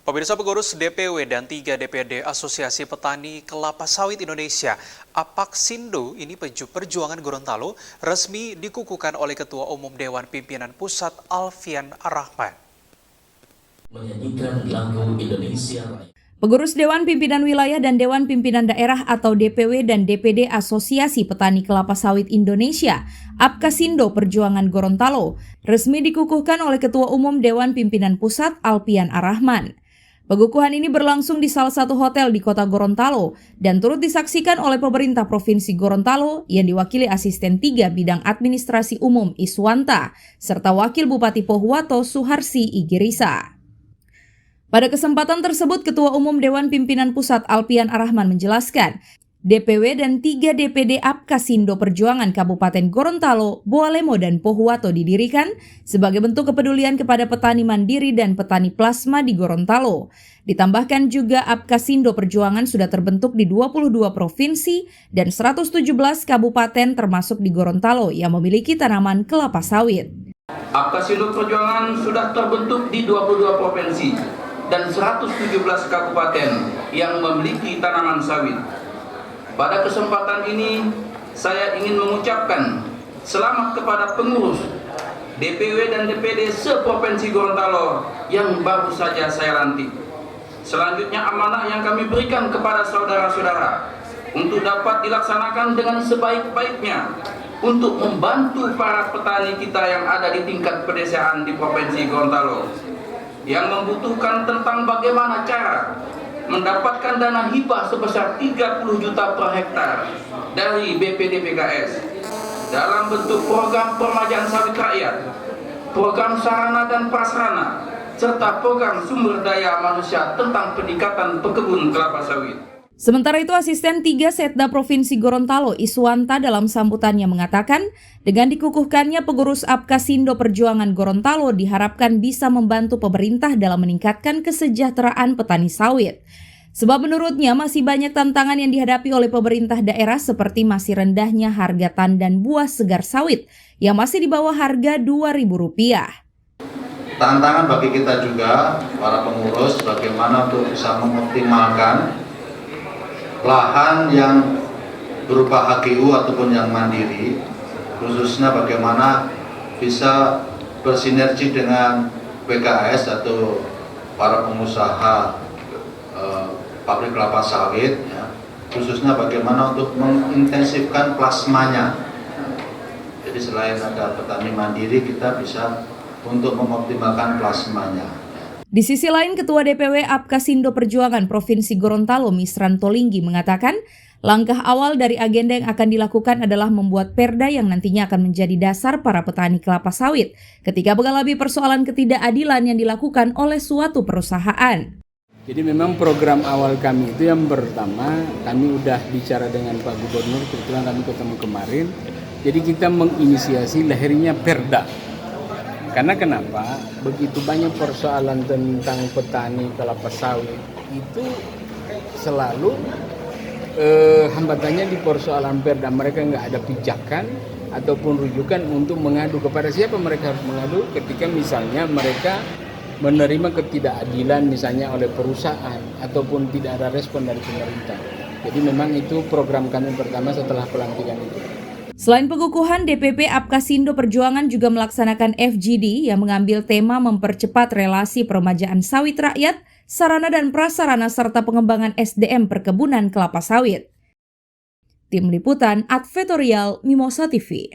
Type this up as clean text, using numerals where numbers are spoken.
Pemirsa, pengurus DPW dan 3 DPD Asosiasi Petani Kelapa Sawit Indonesia (APAKSindo) ini Perjuangan Gorontalo resmi dikukuhkan oleh Ketua Umum Dewan Pimpinan Pusat Alfian Arrahman. Menyanyikan lagu Indonesia Raya. Pengurus Dewan Pimpinan Wilayah dan Dewan Pimpinan Daerah atau DPW dan DPD Asosiasi Petani Kelapa Sawit Indonesia (APKSindo) Perjuangan Gorontalo resmi dikukuhkan oleh Ketua Umum Dewan Pimpinan Pusat Alfian Arrahman. Pengukuhan ini berlangsung di salah satu hotel di kota Gorontalo dan turut disaksikan oleh pemerintah Provinsi Gorontalo yang diwakili Asisten 3 Bidang Administrasi Umum Iswanta serta Wakil Bupati Pohuwato Suharsi Igirisa. Pada kesempatan tersebut, Ketua Umum Dewan Pimpinan Pusat Alfian Arrahman menjelaskan, DPW dan 3 DPD APKSindo Perjuangan Kabupaten Gorontalo, Boalemo, dan Pohuwato didirikan sebagai bentuk kepedulian kepada petani mandiri dan petani plasma di Gorontalo. Ditambahkan juga APKSindo Perjuangan sudah terbentuk di 22 provinsi dan 117 kabupaten termasuk di Gorontalo yang memiliki tanaman kelapa sawit. APKSindo Perjuangan sudah terbentuk di 22 provinsi dan 117 kabupaten yang memiliki tanaman sawit. Pada kesempatan ini, saya ingin mengucapkan selamat kepada pengurus DPW dan DPD se-Provinsi Gorontalo yang baru saja saya lantik. Selanjutnya amanah yang kami berikan kepada saudara-saudara untuk dapat dilaksanakan dengan sebaik-baiknya untuk membantu para petani kita yang ada di tingkat pedesaan di Provinsi Gorontalo yang membutuhkan tentang bagaimana cara mendapatkan dana hibah sebesar 30 juta per hektar dari BPDPKS dalam bentuk program permajaan sawit rakyat, program sarana dan prasarana, serta program sumber daya manusia tentang peningkatan pekebun kelapa sawit. Sementara itu, Asisten 3 Setda Provinsi Gorontalo Iswanta dalam sambutannya mengatakan, dengan dikukuhkannya pengurus APKSindo Perjuangan Gorontalo diharapkan bisa membantu pemerintah dalam meningkatkan kesejahteraan petani sawit. Sebab menurutnya masih banyak tantangan yang dihadapi oleh pemerintah daerah seperti masih rendahnya harga tandan buah segar sawit yang masih di bawah harga Rp2.000. Tantangan bagi kita juga, para pengurus, bagaimana untuk bisa mengoptimalkan lahan yang berupa HGU ataupun yang mandiri, khususnya bagaimana bisa bersinergi dengan PKS atau para pengusaha pabrik kelapa sawit, ya, khususnya bagaimana untuk mengintensifkan plasmanya. Jadi selain ada petani mandiri, kita bisa untuk mengoptimalkan plasmanya. Di sisi lain, Ketua DPW APKSindo Perjuangan Provinsi Gorontalo Misran Tolinggi mengatakan, langkah awal dari agenda yang akan dilakukan adalah membuat perda yang nantinya akan menjadi dasar para petani kelapa sawit ketika mengalami persoalan ketidakadilan yang dilakukan oleh suatu perusahaan. Jadi memang program awal kami itu yang pertama, kami udah bicara dengan Pak Gubernur, kebetulan kami ketemu kemarin, jadi kita menginisiasi lahirnya perda. Karena kenapa? Begitu banyak persoalan tentang petani kelapa sawit itu selalu hambatannya di persoalan perda. Mereka nggak ada pijakan ataupun rujukan untuk mengadu. Kepada siapa mereka harus mengadu ketika misalnya mereka menerima ketidakadilan misalnya oleh perusahaan ataupun tidak ada respon dari pemerintah. Jadi memang itu program kami pertama setelah pelantikan itu. Selain pengukuhan, DPP APKSindo Perjuangan juga melaksanakan FGD yang mengambil tema mempercepat relasi peremajaan sawit rakyat, sarana dan prasarana serta pengembangan SDM perkebunan kelapa sawit. Tim Liputan Advertorial Mimosa TV.